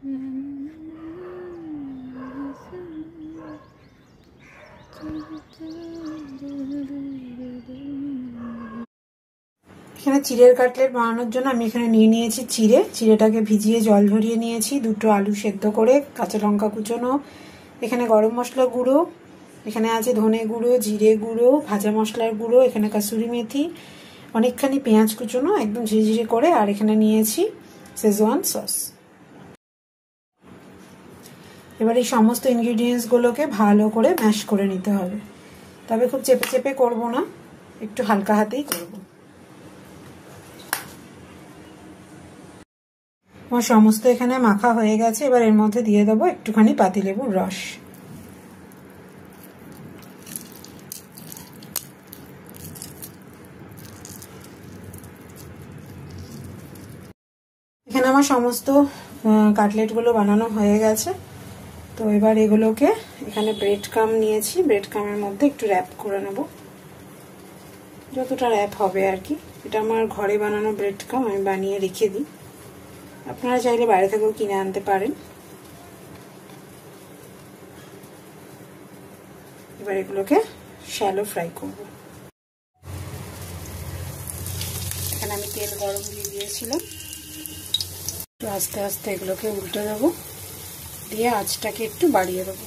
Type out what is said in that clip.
এখানে চিড়ের কাটলেট বানানোর জন্য আমি এখানে নিয়ে নিয়েছি চিড়েটাকে ভিজিয়ে জল ঝরিয়ে নিয়েছি, 2টো আলু সেদ্ধ করে, কাঁচা লঙ্কা কুচোনো, এখানে গরম মশলা গুঁড়ো, এখানে আছে ধনে গুঁড়ো, জিরে গুঁড়ো, ভাজা মশলার গুঁড়ো, এখানে কাসুরি মেথি, অনেকখানি পেঁয়াজ কুচোনো একদম ঝিরিঝিরি করে, আর এখানে নিয়েছি শেজওয়ান সস। এবার এই সমস্ত ইনগ্রিডিয়েন্টসগুলোকে ভালো করে ম্যাশ করে নিতে হবে, তবে খুব চেপে চেপে করব না, একটু হালকা হাতেই করব। আমার সমস্ত এখানে মাখা হয়ে গেছে, এবার এর মধ্যে দিয়ে দেবো একটুখানি পাতিলেবুর রস। এখানে আমার সমস্ত কাটলেটগুলো বানানো হয়ে গেছে, তো এবার এগুলোকে এখানে ব্রেড ক্রাম্ব নিয়েছি, ব্রেড ক্রাম্বের মধ্যে একটু র্যাপ করে নেব, যতটা র্যাপ হবে আর কি। এটা আমার ঘরে বানানো ব্রেড ক্রাম্ব, আমি বানিয়ে রেখে দিই, আপনারা চাইলে বাইরে থেকেও কিনে আনতে পারেন। এবার এগুলোকে শ্যালো ফ্রাই করব। এখানে আমি তেল গরম দিয়ে দিয়েছিলাম, আস্তে আস্তে এগুলোকে উল্টে দেবো, দিয়ে আঁচটাকে একটু বাড়িয়ে দেবো।